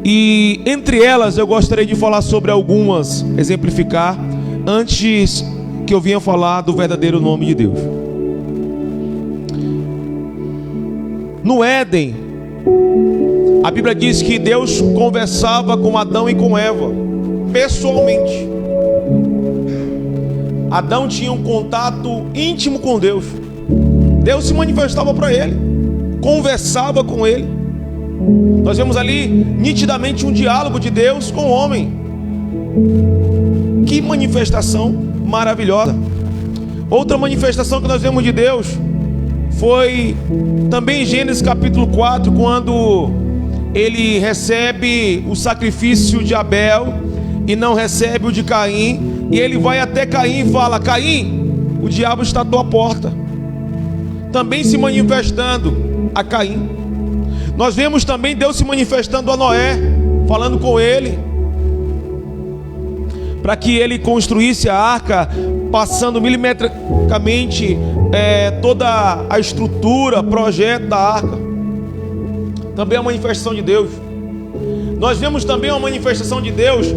E entre elas eu gostaria de falar sobre algumas, exemplificar, antes que eu venha falar do verdadeiro nome de Deus. No Éden, a Bíblia diz que Deus conversava com Adão e com Eva, pessoalmente. Adão tinha um contato íntimo com Deus. Deus se manifestava para ele, conversava com ele. Nós vemos ali nitidamente um diálogo de Deus com o homem. Que manifestação maravilhosa. Outra manifestação que nós vemos de Deus foi também em Gênesis capítulo 4, quando ele recebe o sacrifício de Abel e não recebe o de Caim, e ele vai até Caim e fala: Caim, o diabo está à tua porta. Também se manifestando a Caim. Nós vemos também Deus se manifestando a Noé, falando com ele, para que ele construísse a arca, passando milimetricamente toda a estrutura, projeto da arca. Também a manifestação de Deus. Nós vemos também uma manifestação de Deus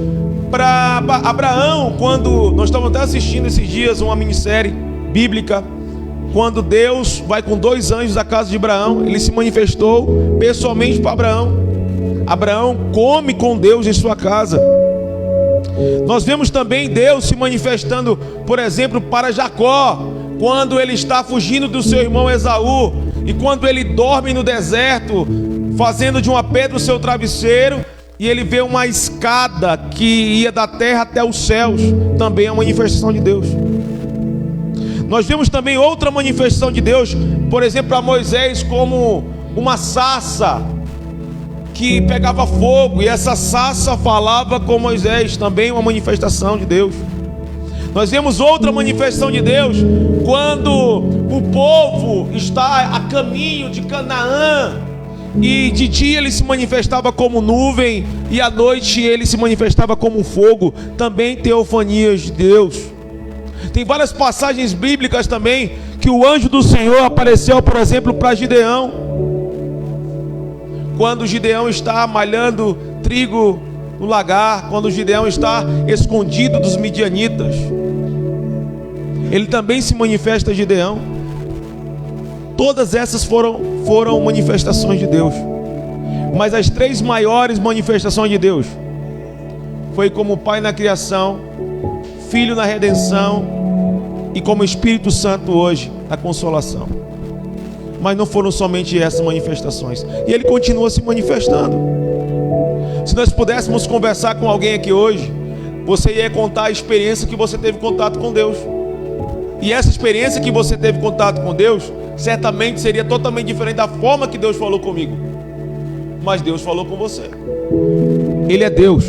para Abraão, quando nós estávamos até assistindo esses dias uma minissérie bíblica, quando Deus vai com 2 anjos à casa de Abraão. Ele se manifestou pessoalmente para Abraão. Abraão come com Deus em sua casa. Nós vemos também Deus se manifestando, por exemplo, para Jacó, quando ele está fugindo do seu irmão Esaú, e quando ele dorme no deserto, fazendo de uma pedra o seu travesseiro, e ele vê uma escada que ia da terra até os céus. Também é uma manifestação de Deus. Nós vemos também outra manifestação de Deus, por exemplo, para Moisés, como uma sarça que pegava fogo, e essa sarça falava com Moisés. Também uma manifestação de Deus. Nós vemos outra manifestação de Deus quando o povo está a caminho de Canaã, e de dia ele se manifestava como nuvem, e à noite ele se manifestava como fogo. Também teofanias de Deus. Tem várias passagens bíblicas também que o anjo do Senhor apareceu, por exemplo, para Gideão, quando Gideão está malhando trigo no lagar, quando Gideão está escondido dos midianitas, ele também se manifesta a Gideão. Todas essas foram manifestações de Deus. Mas as 3 maiores manifestações de Deus foi como Pai na criação, Filho na redenção, e como Espírito Santo hoje na consolação. Mas não foram somente essas manifestações, e Ele continua se manifestando. Se nós pudéssemos conversar com alguém aqui hoje, você ia contar a experiência que você teve contato com Deus. E essa experiência que você teve contato com Deus, certamente seria totalmente diferente da forma que Deus falou comigo. Mas Deus falou com você. Ele é Deus.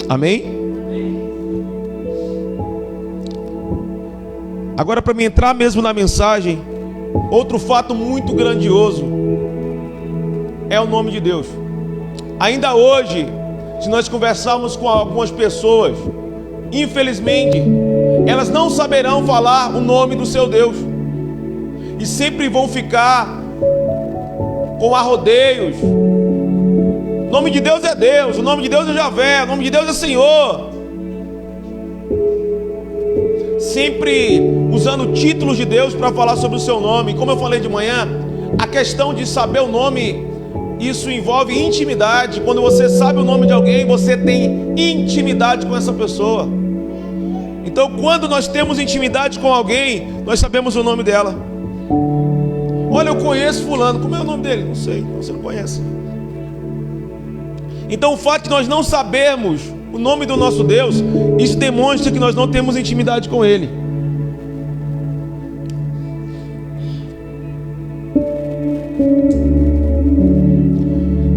Amém? Agora, para me entrar mesmo na mensagem, outro fato muito grandioso é o nome de Deus. Ainda hoje, se nós conversarmos com algumas pessoas, infelizmente, elas não saberão falar o nome do seu Deus, e sempre vão ficar com arrodeios. O nome de Deus é Deus, o nome de Deus é Javé, o nome de Deus é Senhor. Sempre usando títulos de Deus para falar sobre o seu nome. Como eu falei de manhã, a questão de saber o nome, isso envolve intimidade. Quando você sabe o nome de alguém, você tem intimidade com essa pessoa. Então, quando nós temos intimidade com alguém, nós sabemos o nome dela. Olha, eu conheço fulano. Como é o nome dele? Não sei, você não conhece. Então, o fato de nós não sabermos o nome do nosso Deus, isso demonstra que nós não temos intimidade com Ele.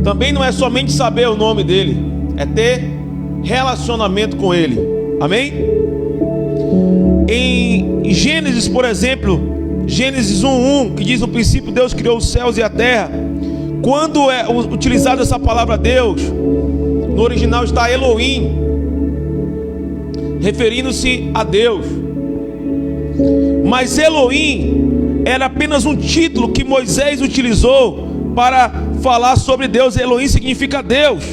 Também não é somente saber o nome dele, é ter relacionamento com Ele. Amém? Em Gênesis, por exemplo, Gênesis 1:1, que diz: no princípio Deus criou os céus e a terra. Quando é utilizada essa palavra Deus, no original está Elohim, referindo-se a Deus. Mas Elohim era apenas um título que Moisés utilizou para falar sobre Deus. Elohim significa Deus.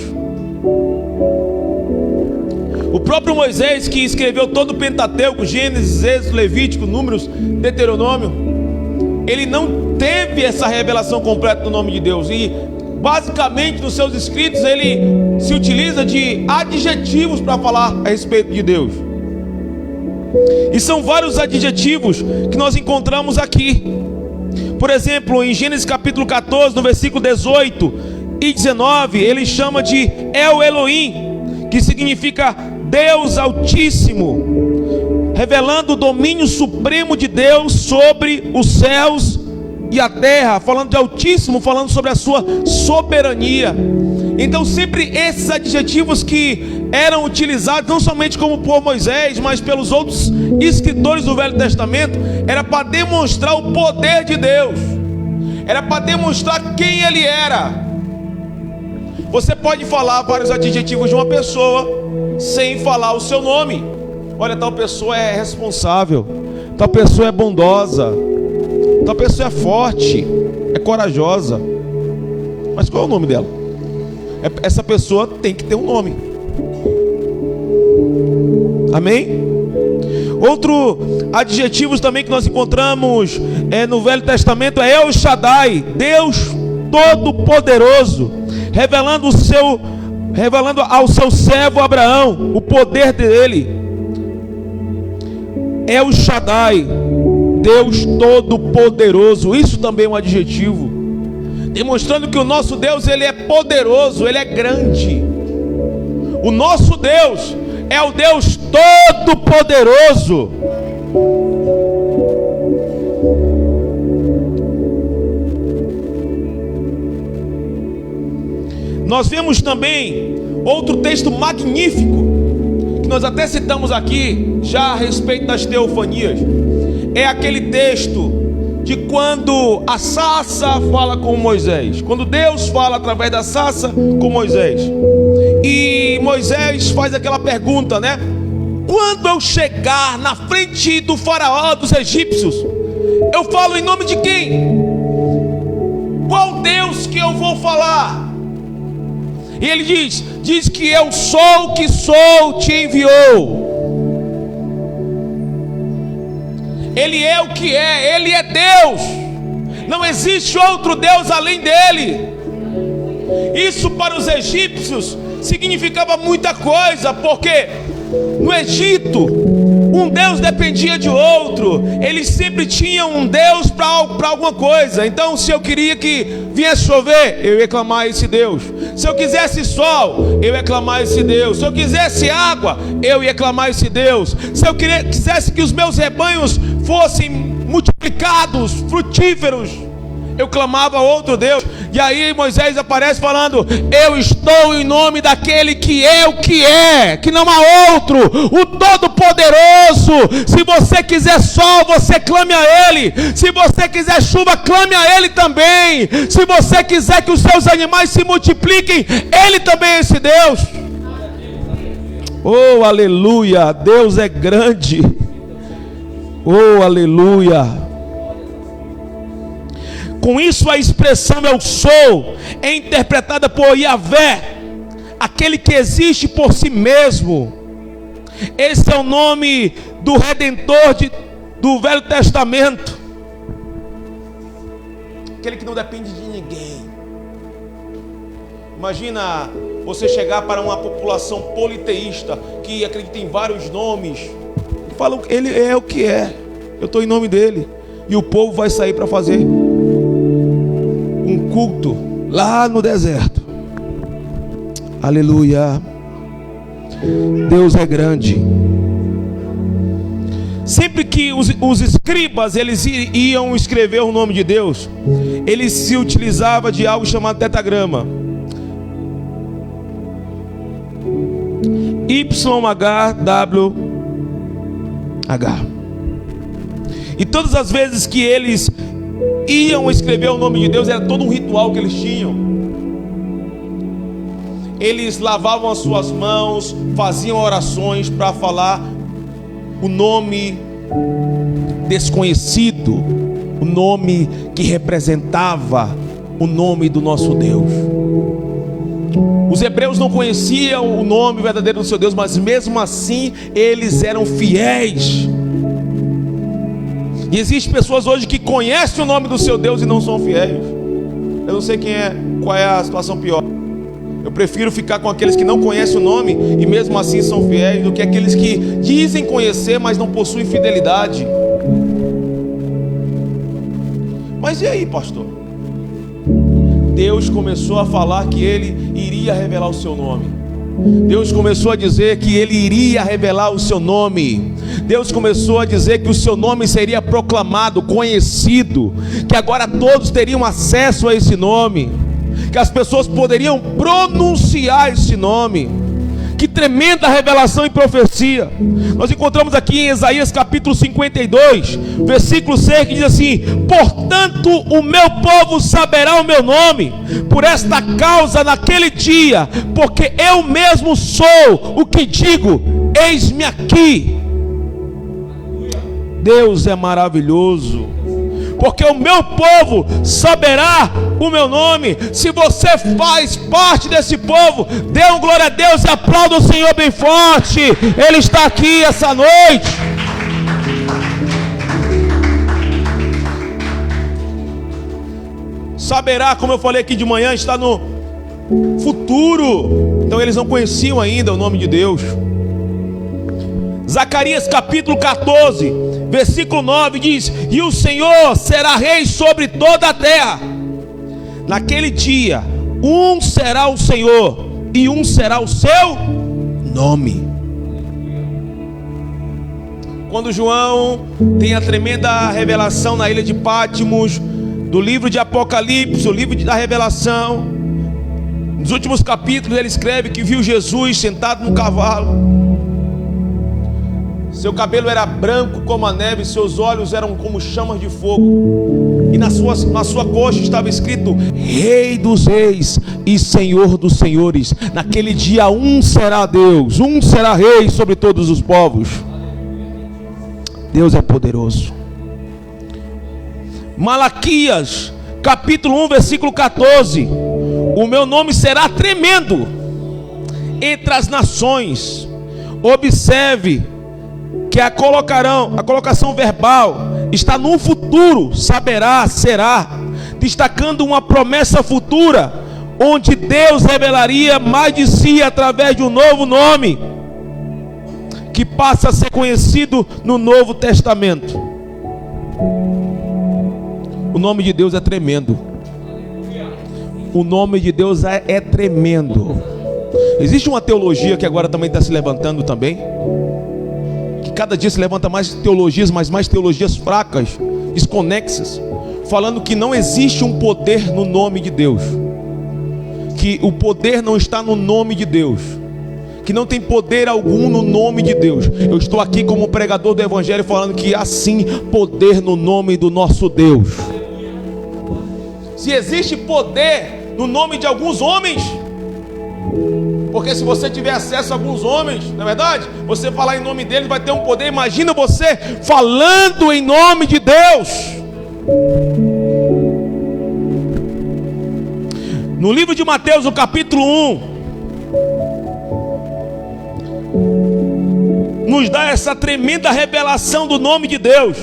O próprio Moisés, que escreveu todo o Pentateuco, Gênesis, Êxodo, Levítico, Números, Deuteronômio, ele não teve essa revelação completa do nome de Deus. E basicamente nos seus escritos ele se utiliza de adjetivos para falar a respeito de Deus. E são vários adjetivos que nós encontramos aqui. Por exemplo, em Gênesis capítulo 14, no versículo 18 e 19, ele chama de El Elohim, que significa Deus Altíssimo, revelando o domínio supremo de Deus sobre os céus e a terra, falando de Altíssimo, falando sobre a sua soberania. Então sempre esses adjetivos que eram utilizados não somente como por Moisés, mas pelos outros escritores do Velho Testamento, era para demonstrar o poder de Deus, era para demonstrar quem Ele era. Você pode falar vários adjetivos de uma pessoa sem falar o seu nome. Olha, tal pessoa é responsável, tal pessoa é bondosa, tal pessoa é forte, é corajosa. Mas qual é o nome dela? Essa pessoa tem que ter um nome. Amém? Outro adjetivo também que nós encontramos no Velho Testamento é El Shaddai, Deus Todo-Poderoso, revelando ao seu servo Abraão o poder dele. El Shaddai, Deus Todo-Poderoso. Isso também é um adjetivo, demonstrando que o nosso Deus, Ele é poderoso, Ele é grande. O nosso Deus é o Deus Todo-Poderoso. Nós vemos também outro texto magnífico, que nós até citamos aqui, já a respeito das teofanias. É aquele texto de quando a sarça fala com Moisés, quando Deus fala através da sarça com Moisés. E Moisés faz aquela pergunta, né? Quando eu chegar na frente do faraó dos egípcios, eu falo em nome de quem? Qual Deus que eu vou falar? E ele diz que eu sou o que sou, te enviou. Ele é o que é, Ele é Deus. Não existe outro Deus além dele. Isso para os egípcios significava muita coisa, porque no Egito um Deus dependia de outro. Eles sempre tinham um Deus para alguma coisa. Então, se eu queria que viesse chover, eu ia clamar a esse Deus. Se eu quisesse sol, eu ia clamar a esse Deus. Se eu quisesse água, eu ia clamar a esse Deus. Se eu quisesse que os meus rebanhos fossem multiplicados, frutíferos, eu clamava a outro Deus. E aí Moisés aparece falando: eu estou em nome daquele que é o que é, que não há outro, o Todo-Poderoso. Se você quiser sol, você clame a Ele. Se você quiser chuva, clame a Ele também. Se você quiser que os seus animais se multipliquem, Ele também é esse Deus. Oh, aleluia, Deus é grande. Oh, aleluia. Com isso, a expressão eu sou é interpretada por Yahvé, aquele que existe por si mesmo. Esse é o nome do Redentor do Velho Testamento, aquele que não depende de ninguém. Imagina você chegar para uma população politeísta que acredita em vários nomes e fala: Ele é o que é, eu estou em nome dele. E o povo vai sair para fazer um culto lá no deserto. Aleluia. Deus é grande. Sempre que os escribas eles iam escrever o nome de Deus, eles se utilizavam de algo chamado tetagrama. YHWH. E todas as vezes que eles iam escrever o nome de Deus, era todo um ritual que eles tinham. Eles lavavam as suas mãos, faziam orações para falar o nome desconhecido, o nome que representava o nome do nosso Deus. Os hebreus não conheciam o nome verdadeiro do seu Deus, mas mesmo assim eles eram fiéis. E existem pessoas hoje que conhecem o nome do seu Deus e não são fiéis. Eu não sei qual é a situação pior. Eu prefiro ficar com aqueles que não conhecem o nome e mesmo assim são fiéis, do que aqueles que dizem conhecer, mas não possuem fidelidade. Mas e aí, pastor? Deus começou a falar que Ele iria revelar o seu nome. Deus começou a dizer que Ele iria revelar o seu nome. Deus começou a dizer que o seu nome seria proclamado, conhecido, que agora todos teriam acesso a esse nome, que as pessoas poderiam pronunciar esse nome. Que tremenda revelação e profecia. Nós encontramos aqui em Isaías capítulo 52, versículo 6, que diz assim: portanto o meu povo saberá o meu nome, por esta causa naquele dia, porque eu mesmo sou o que digo, eis-me aqui. Deus é maravilhoso, porque o meu povo saberá o meu nome. Se você faz parte desse povo, dê um glória a Deus e aplauda o Senhor bem forte. Ele está aqui essa noite. Saberá, como eu falei aqui de manhã, está no futuro. Então eles não conheciam ainda o nome de Deus. Zacarias capítulo 14, versículo 9 diz: e o Senhor será rei sobre toda a terra. Naquele dia, um será o Senhor e um será o seu nome. Quando João tem a tremenda revelação na ilha de Patmos, do livro de Apocalipse, o livro da revelação, nos últimos capítulos ele escreve que viu Jesus sentado no cavalo. Seu cabelo era branco como a neve, seus olhos eram como chamas de fogo, e na sua coxa estava escrito: Rei dos reis e Senhor dos senhores. Naquele dia um será Deus, um será rei sobre todos os povos. Deus é poderoso. Malaquias capítulo 1, versículo 14: o meu nome será tremendo entre as nações. Observe que a colocação verbal está no futuro, saberá, será, destacando uma promessa futura, onde Deus revelaria mais de si através de um novo nome, que passa a ser conhecido no Novo Testamento. O nome de Deus é tremendo. O nome de Deus é tremendo. Existe uma teologia que agora também está se levantando também, que cada dia se levanta mais teologias, mas mais teologias fracas, desconexas, falando que não existe um poder no nome de Deus, que o poder não está no nome de Deus, que não tem poder algum no nome de Deus. Eu estou aqui como pregador do Evangelho falando que há sim poder no nome do nosso Deus. Se existe poder no nome de alguns homens, porque se você tiver acesso a alguns homens, não é verdade? Você falar em nome deles vai ter um poder. Imagina você falando em nome de Deus. No livro de Mateus, no capítulo 1, nos dá essa tremenda revelação do nome de Deus,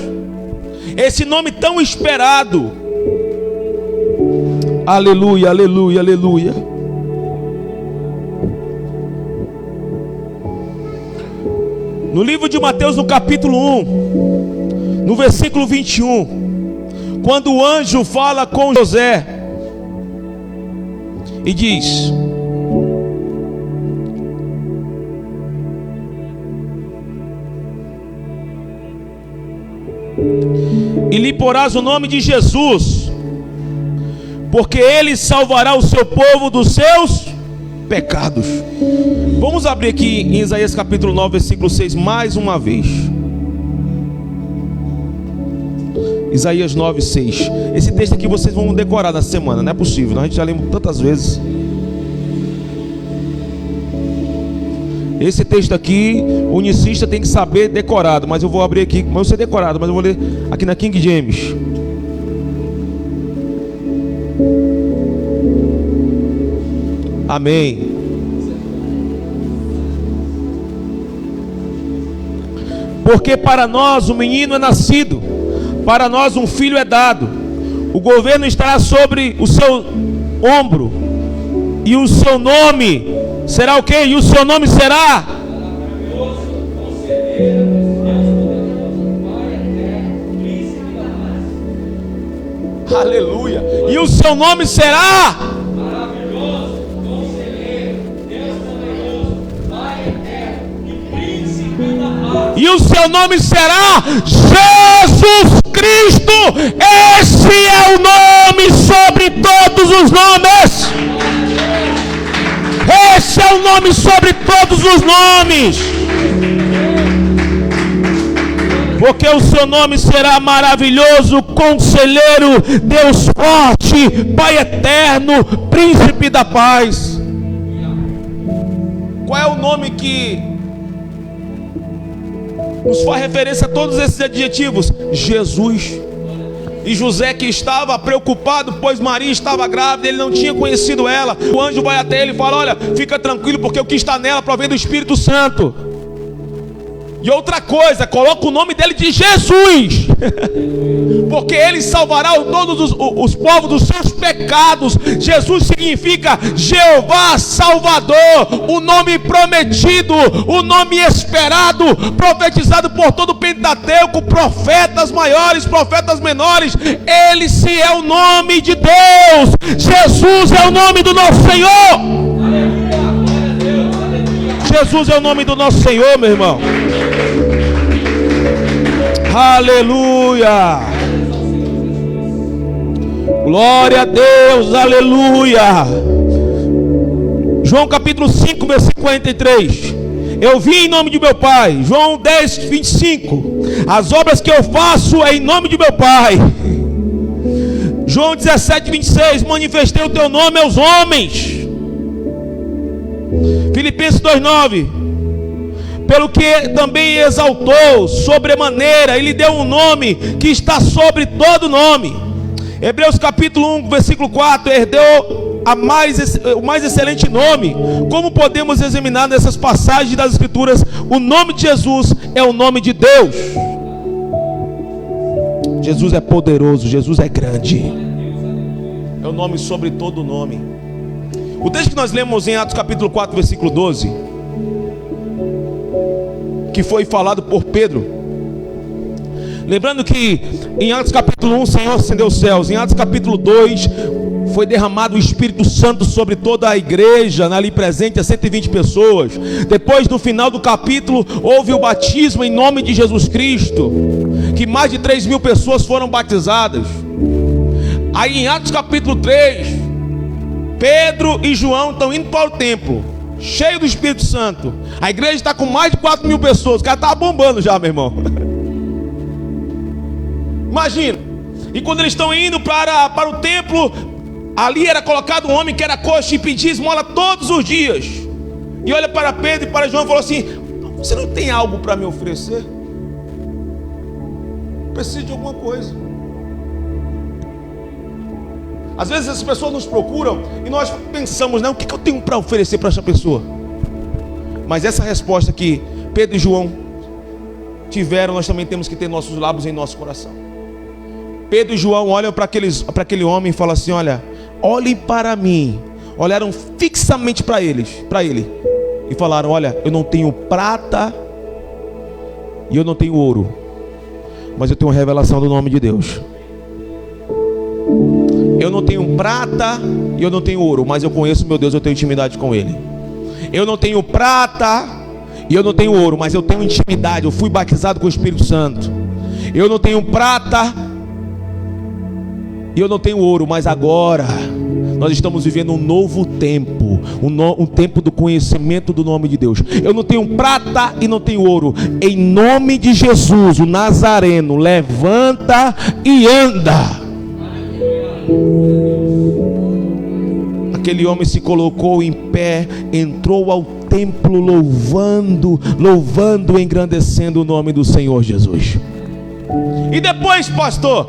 esse nome tão esperado. Aleluia, aleluia, aleluia. No livro de Mateus, no capítulo 1, no versículo 21, quando o anjo fala com José e diz: e lhe porás o nome de Jesus, porque ele salvará o seu povo dos seus pecados. Vamos abrir aqui em Isaías capítulo 9, versículo 6, mais uma vez. Isaías 9, 6. Esse texto aqui vocês vão decorar na semana, não é possível, a gente já lembra tantas vezes. Esse texto aqui, o unicista tem que saber decorado, mas eu vou abrir aqui, mas eu sei decorado, mas eu vou ler aqui na King James. Amém. Porque para nós um menino é nascido, para nós um filho é dado, o governo estará sobre o seu ombro, e o seu nome será o quê? E o seu nome será maravilhoso, conselheiro, Deus poderoso, Pai eterno, príncipe da paz. Aleluia. E o seu nome será maravilhoso, conselheiro, Deus poderoso, Pai eterno e príncipe da paz. E o seu nome será Jesus Cristo. Esse é o nome sobre todos os nomes. Esse é o nome sobre todos os nomes. Porque o seu nome será maravilhoso, conselheiro, Deus forte, Pai eterno, príncipe da paz. Qual é o nome que nos faz referência a todos esses adjetivos? Jesus. E José, que estava preocupado, pois Maria estava grávida, ele não tinha conhecido ela. O anjo vai até ele e fala: olha, fica tranquilo, porque o que está nela provém do Espírito Santo. E outra coisa, coloca o nome dele de Jesus, porque ele salvará todos os povos dos seus pecados. Jesus significa Jeová Salvador, o nome prometido, o nome esperado, profetizado por todo o Pentateuco, profetas maiores, profetas menores. Ele sim é o nome de Deus. Jesus é o nome do nosso Senhor. Jesus é o nome do nosso Senhor, meu irmão. Aleluia. Glória a Deus, aleluia. João capítulo 5, versículo 43. Eu vim em nome de meu Pai. João 10, 25. As obras que eu faço é em nome de meu Pai. João 17, 26. Manifestei o teu nome aos homens. Filipenses 2:9. Pelo que também exaltou sobremaneira, ele deu um nome que está sobre todo nome. Hebreus capítulo 1, versículo 4. Herdeu o mais excelente nome. Como podemos examinar nessas passagens das Escrituras, o nome de Jesus é o nome de Deus. Jesus é poderoso, Jesus é grande. É o nome sobre todo nome. O texto que nós lemos em Atos capítulo 4, versículo 12, que foi falado por Pedro. Lembrando que em Atos capítulo 1 o Senhor acendeu os céus. Em Atos capítulo 2 foi derramado o Espírito Santo sobre toda a igreja ali presente, a 120 pessoas. Depois, no final do capítulo, houve o batismo em nome de Jesus Cristo, que mais de 3.000 pessoas foram batizadas. Aí em Atos capítulo 3, Pedro e João estão indo para o templo, cheio do Espírito Santo. A igreja está com mais de 4.000 pessoas. O cara está bombando já, meu irmão. Imagina. E quando eles estão indo para o templo, ali era colocado um homem que era coxo e pedia esmola todos os dias. E olha para Pedro e para João e falou assim: você não tem algo para me oferecer? Preciso de alguma coisa. Às vezes as pessoas nos procuram e nós pensamos, o que eu tenho para oferecer para essa pessoa? Mas essa resposta que Pedro e João tiveram, nós também temos que ter nossos lábios em nosso coração. Pedro e João olham para aquele homem e falam assim: olha, olhem para mim. Olharam fixamente para ele e falaram: olha, eu não tenho prata e eu não tenho ouro, mas eu tenho a revelação do nome de Deus. Eu não tenho prata e eu não tenho ouro, mas eu conheço meu Deus, eu tenho intimidade com Ele. Eu não tenho prata e eu não tenho ouro, mas eu tenho intimidade, eu fui batizado com o Espírito Santo. Eu não tenho prata e eu não tenho ouro, mas agora nós estamos vivendo um novo tempo, um tempo do conhecimento do nome de Deus. Eu não tenho prata e não tenho ouro. Em nome de Jesus, o Nazareno, levanta e anda. Aquele homem se colocou em pé, entrou ao templo louvando e engrandecendo o nome do Senhor Jesus. E depois, pastor,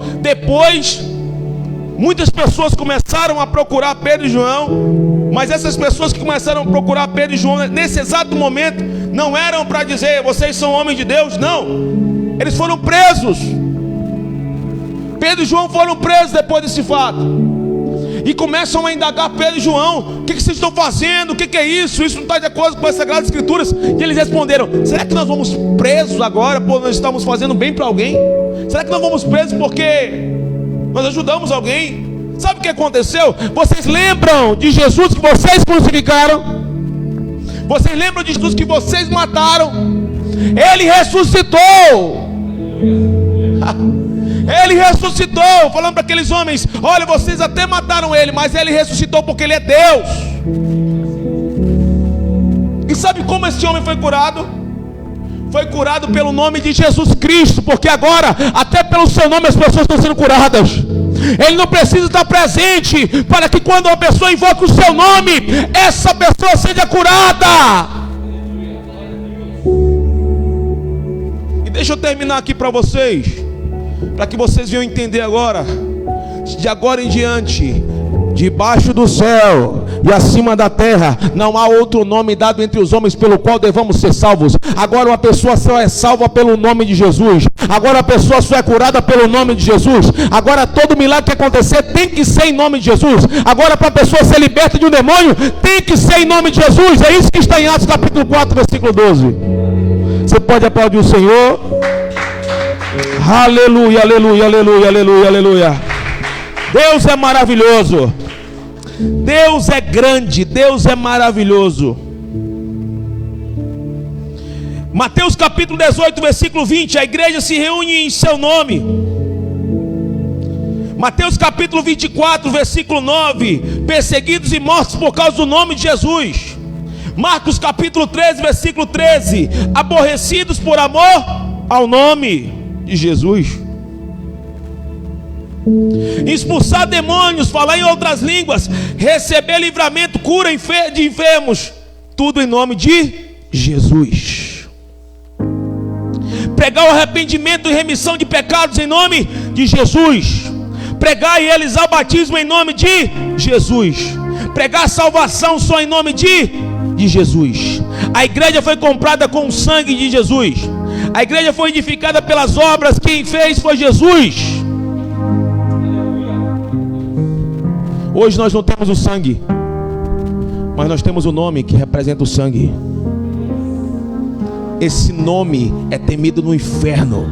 Muitas pessoas começaram a procurar Pedro e João, mas essas pessoas que começaram a procurar Pedro e João nesse exato momento não eram para dizer: vocês são homens de Deus. Não, eles foram presos. Pedro e João foram presos depois desse fato, e começam a indagar Pedro e João: o que vocês estão fazendo? O que é isso? Isso não está de acordo com as Sagradas Escrituras. E eles responderam: será que nós vamos presos agora por nós estamos fazendo bem para alguém? Será que nós vamos presos porque nós ajudamos alguém? Sabe o que aconteceu? Vocês lembram de Jesus que vocês crucificaram? Vocês lembram de Jesus que vocês mataram? Ele ressuscitou. Ele ressuscitou, falando para aqueles homens: olha, vocês até mataram ele, mas ele ressuscitou porque ele é Deus. E sabe como esse homem foi curado? Foi curado pelo nome de Jesus Cristo, porque agora, até pelo seu nome, as pessoas estão sendo curadas. Ele não precisa estar presente para que quando uma pessoa invoca o seu nome, essa pessoa seja curada. E deixa eu terminar aqui para vocês, para que vocês venham entender agora. De agora em diante, debaixo do céu e acima da terra não há outro nome dado entre os homens pelo qual devamos ser salvos. Agora uma pessoa só é salva pelo nome de Jesus. Agora a pessoa só é curada pelo nome de Jesus. Agora todo milagre que acontecer tem que ser em nome de Jesus. Agora para a pessoa ser liberta de um demônio tem que ser em nome de Jesus. É isso que está em Atos capítulo 4 versículo 12. Você pode aplaudir o Senhor? Aleluia, aleluia, aleluia, aleluia, aleluia. Deus é maravilhoso. Deus é grande, Deus é maravilhoso. Mateus capítulo 18, versículo 20. A igreja se reúne em seu nome. Mateus capítulo 24, versículo 9. Perseguidos e mortos por causa do nome de Jesus. Marcos capítulo 13, versículo 13. Aborrecidos por amor ao nome de Jesus. Expulsar demônios, falar em outras línguas, receber livramento, cura de enfermos, tudo em nome de Jesus. Pregar o arrependimento e remissão de pecados em nome de Jesus. Pregar e realizar o batismo em nome de Jesus. Pregar a salvação só em nome de Jesus. A igreja foi comprada com o sangue de Jesus. A igreja foi edificada pelas obras. Quem fez foi Jesus. Hoje nós não temos o sangue, mas nós temos o nome que representa o sangue. Esse nome é temido no inferno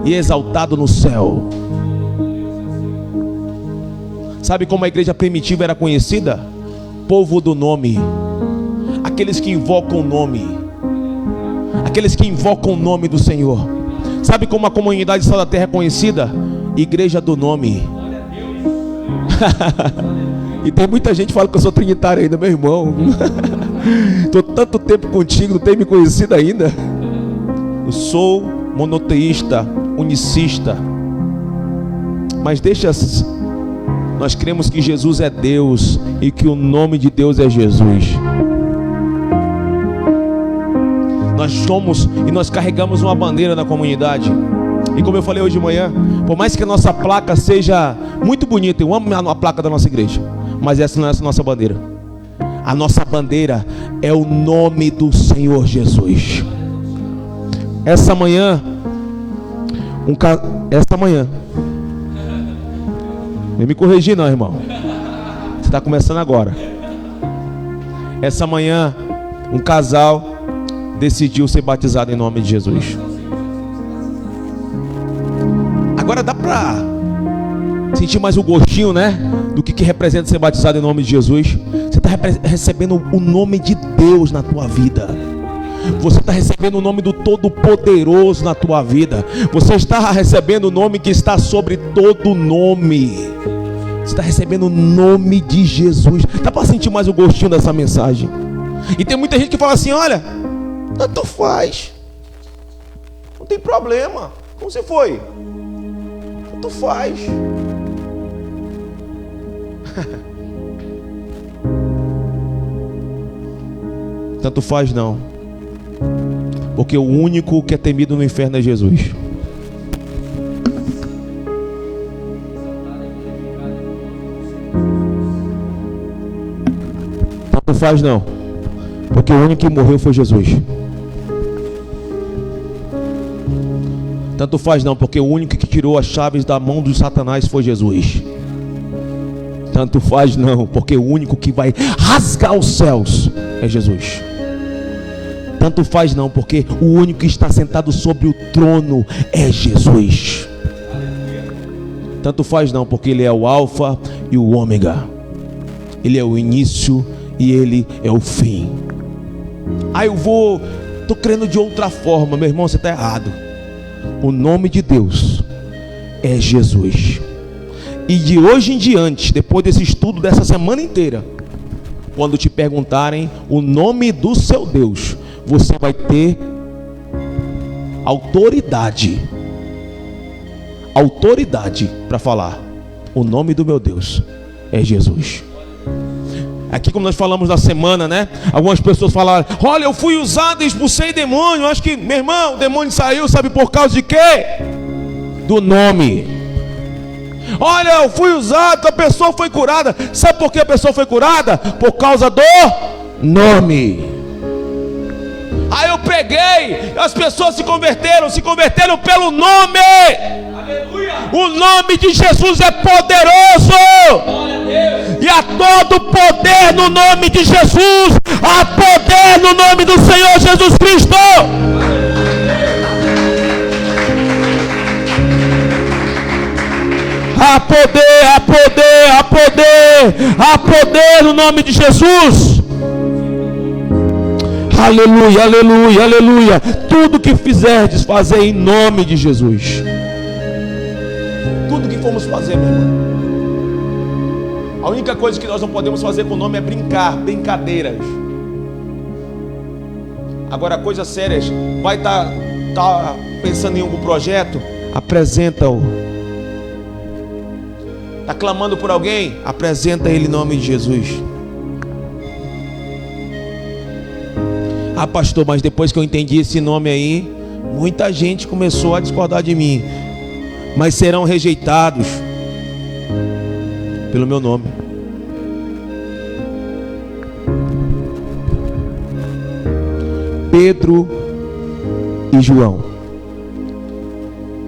e exaltado no céu. Sabe como a igreja primitiva era conhecida? Povo do nome. Aqueles que invocam o nome. Aqueles que invocam o nome do Senhor. Sabe como a comunidade Sal da Terra é conhecida? Igreja do nome. E tem muita gente que fala que eu sou trinitário ainda, meu irmão. Estou tanto tempo contigo, não tem me conhecido ainda. Eu sou monoteísta, unicista. Mas nós cremos que Jesus é Deus e que o nome de Deus é Jesus. Nós somos e nós carregamos uma bandeira na comunidade. E como eu falei hoje de manhã, por mais que a nossa placa seja muito bonita, eu amo a placa da nossa igreja, mas essa não é a nossa bandeira. A nossa bandeira é o nome do Senhor Jesus. Essa manhã, não me corrigir não, irmão. Você está começando agora. Essa manhã, um casal decidiu ser batizado em nome de Jesus. Agora dá para sentir mais o gostinho, né? Do que representa ser batizado em nome de Jesus. Você está recebendo o nome de Deus na tua vida. Você está recebendo o nome do Todo-Poderoso na tua vida. Você está recebendo o nome que está sobre todo nome. Você está recebendo o nome de Jesus. Dá para sentir mais o gostinho dessa mensagem. E tem muita gente que fala assim: olha, tanto faz, não tem problema. Como você foi? Tanto faz. Tanto faz não, porque o único que é temido no inferno é Jesus. Não faz não, porque o único que morreu foi Jesus. Tanto faz não, porque o único que tirou as chaves da mão do Satanás foi Jesus. Tanto faz não, porque o único que vai rasgar os céus é Jesus. Tanto faz não, porque o único que está sentado sobre o trono é Jesus. Tanto faz não, porque Ele é o Alfa e o Ômega. Ele é o início e Ele é o fim. Estou crendo de outra forma. Meu irmão, você está errado. O nome de Deus é Jesus. E de hoje em diante, depois desse estudo dessa semana inteira, quando te perguntarem o nome do seu Deus, você vai ter autoridade para falar: o nome do meu Deus é Jesus. Aqui, como nós falamos na semana, né? Algumas pessoas falaram: olha, eu fui usado e expulsei demônio. Acho que, meu irmão, o demônio saiu, sabe por causa de quê? Do nome. Olha, eu fui usado, a pessoa foi curada. Sabe por que a pessoa foi curada? Por causa do nome. Aí eu preguei, as pessoas se converteram pelo nome. Aleluia. O nome de Jesus é poderoso. E há todo poder no nome de Jesus. Há poder no nome do Senhor Jesus Cristo. Há poder, há poder, há poder. Há poder no nome de Jesus. Aleluia, aleluia, aleluia. Tudo que fizerdes, fazer em nome de Jesus. Tudo que formos fazer, meu irmão. A única coisa que nós não podemos fazer com o nome é brincadeiras. Agora, coisas sérias. Vai estar pensando em algum projeto? Apresenta-o. Está clamando por alguém? Apresenta ele em nome de Jesus. Ah, pastor, mas depois que eu entendi esse nome aí, muita gente começou a discordar de mim. Mas serão rejeitados pelo meu nome. Pedro e João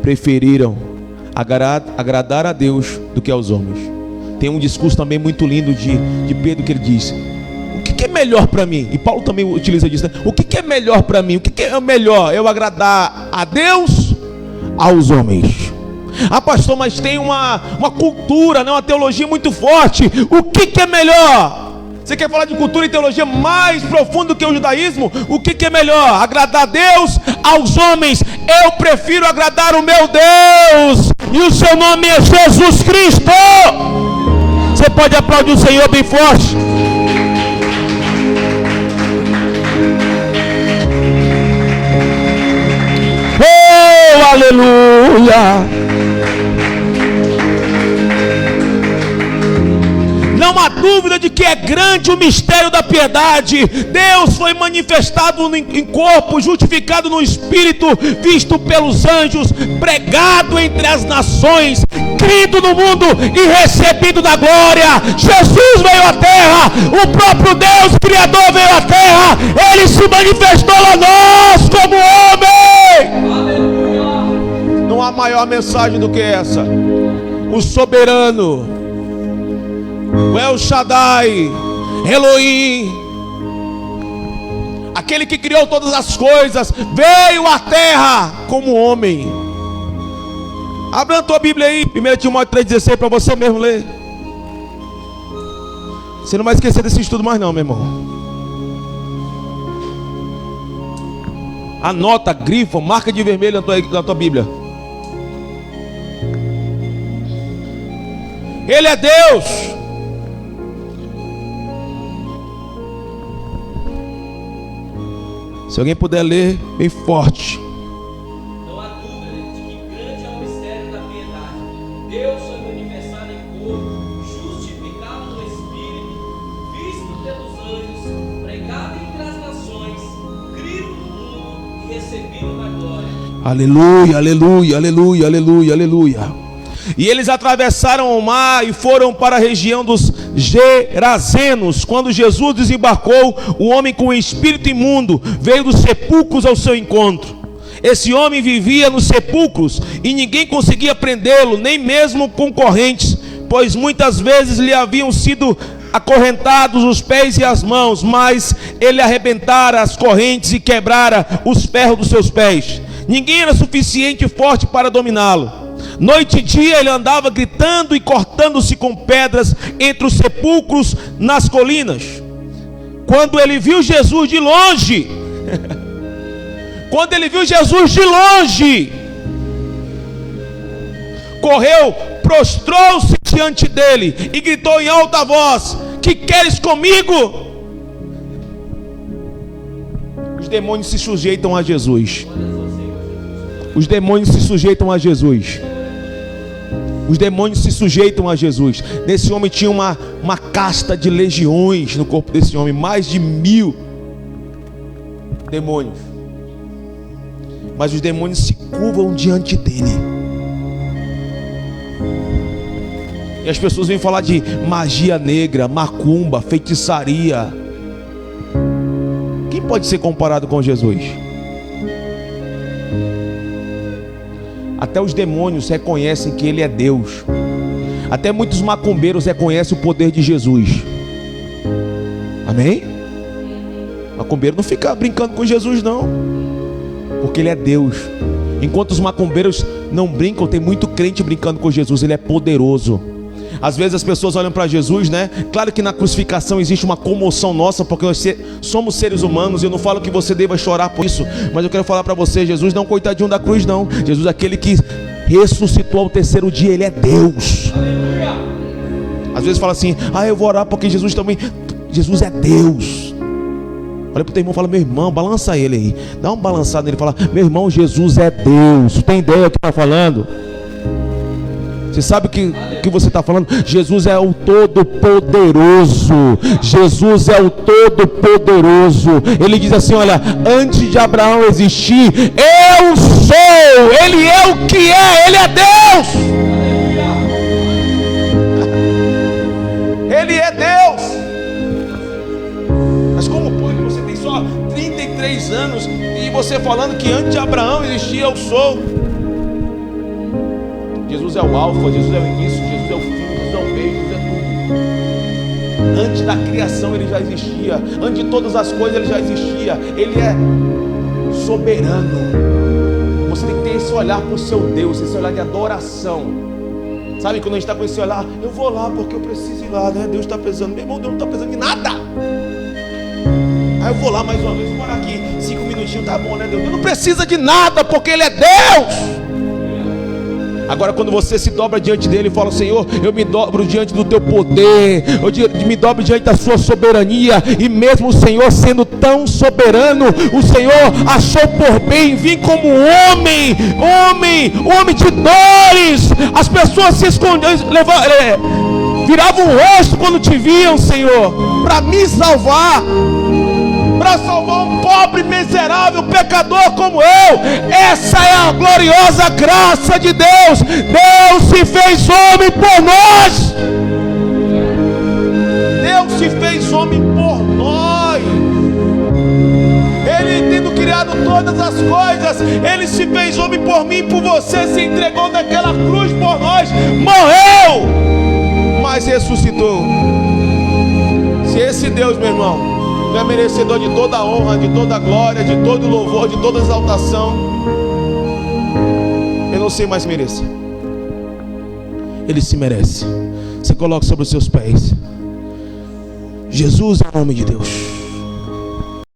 preferiram agradar a Deus do que aos homens. Tem um discurso também muito lindo de Pedro, que ele diz: o que é melhor para mim? E Paulo também utiliza disso, né? O que é melhor para mim? O que é melhor? Eu agradar a Deus, aos homens? Ah, pastor, mas tem uma cultura, né? Uma teologia muito forte. O que é melhor? Você quer falar de cultura e teologia mais profundo que o judaísmo? O que é melhor? Agradar a Deus, aos homens? Eu prefiro agradar o meu Deus, e o seu nome é Jesus Cristo. Você pode aplaudir o Senhor bem forte. Oh, aleluia. Não há dúvida de que é grande o mistério da piedade. Deus foi manifestado em corpo, justificado no Espírito, visto pelos anjos, pregado entre as nações, crido no mundo e recebido na glória. Jesus veio à terra, o próprio Deus Criador veio à terra. Ele se manifestou a nós como homem. Aleluia. Não há maior mensagem do que essa. O soberano, o El Shaddai, Elohim, aquele que criou todas as coisas, veio à terra como homem. Abra a tua Bíblia aí, 1 Timóteo 3,16, para você mesmo ler. Você não vai esquecer desse estudo mais não, meu irmão. Anota, grifa, marca de vermelho na tua Bíblia. Ele é Deus. Se alguém puder ler bem forte. Não há dúvida de que grande é o mistério da piedade. Deus foi manifestado em corpo, justificado no Espírito, visto pelos anjos, pregado entre as nações, crido no mundo e recebido na glória. Aleluia, aleluia, aleluia, aleluia, aleluia. E eles atravessaram o mar e foram para a região dos Gerazenos. Quando Jesus desembarcou, o homem com o espírito imundo veio dos sepulcros ao seu encontro. Esse homem vivia nos sepulcros e ninguém conseguia prendê-lo, nem mesmo com correntes, pois muitas vezes lhe haviam sido acorrentados os pés e as mãos, mas ele arrebentara as correntes e quebrara os ferros dos seus pés. Ninguém era suficiente forte para dominá-lo. Noite e dia ele andava gritando e cortando-se com pedras entre os sepulcros nas colinas. Quando ele viu Jesus de longe, correu, prostrou-se diante dele e gritou em alta voz: que queres comigo? Os demônios se sujeitam a Jesus. Os demônios se sujeitam a Jesus. Os demônios se sujeitam a Jesus. Nesse homem tinha uma casta de legiões no corpo desse homem, mais de 1000 demônios. Mas os demônios se curvam diante dele. E as pessoas vêm falar de magia negra, macumba, feitiçaria. Quem pode ser comparado com Jesus? Até os demônios reconhecem que ele é Deus. Até muitos macumbeiros reconhecem o poder de Jesus. Amém? Macumbeiro não fica brincando com Jesus não, porque ele é Deus. Enquanto os macumbeiros não brincam, tem muito crente brincando com Jesus. Ele é poderoso. Às vezes as pessoas olham para Jesus, né? Claro que na crucificação existe uma comoção nossa, porque nós somos seres humanos. Eu não falo que você deva chorar por isso, mas eu quero falar para você: Jesus não é um coitadinho da cruz não. Jesus é aquele que ressuscitou ao terceiro dia. Ele é Deus. Às vezes fala assim: eu vou orar porque Jesus também. Jesus é Deus. Olha pro teu irmão e fala: meu irmão, balança ele aí, dá um balançado nele e fala: meu irmão, Jesus é Deus. Tem ideia do que está falando? Você sabe o que você está falando? Jesus é o Todo-Poderoso. Jesus é o Todo-Poderoso. Ele diz assim: olha, antes de Abraão existir, eu sou. Ele é o que é. Ele é Deus. Ele é Deus. Mas como pode você tem só 33 anos e você falando que antes de Abraão existir, eu sou? Jesus é o alfa, Jesus é o início, Jesus é o fim, Jesus é o meio, Jesus é tudo. Antes da criação ele já existia. Antes de todas as coisas ele já existia. Ele é soberano. Você tem que ter esse olhar para o seu Deus, esse olhar de adoração. Sabe, quando a gente está com esse olhar: eu vou lá porque eu preciso ir lá, né? Deus está precisando. Meu irmão, Deus não está precisando de nada. Eu vou lá mais uma vez, vou morar aqui 5 minutinhos, tá bom, né, Deus? Deus não precisa de nada, porque Ele é Deus. Agora quando você se dobra diante dele e fala: Senhor, eu me dobro diante do teu poder, eu me dobro diante da sua soberania. E mesmo o Senhor sendo tão soberano, o Senhor achou por bem vir como homem de dores. As pessoas se escondiam, viravam o rosto quando te viam, Senhor, para me salvar, para salvar um pobre, miserável, pecador como eu. Essa é a gloriosa graça de Deus. Deus se fez homem por nós. Deus se fez homem por nós. Ele, tendo criado todas as coisas, Ele se fez homem por mim e por você. Se entregou naquela cruz por nós. Morreu, mas ressuscitou. Se esse Deus, meu irmão, não é merecedor de toda a honra, de toda a glória, de todo o louvor, de toda a exaltação, eu não sei mais merecer. Ele se merece. Você coloca sobre os seus pés. Jesus é o nome de Deus.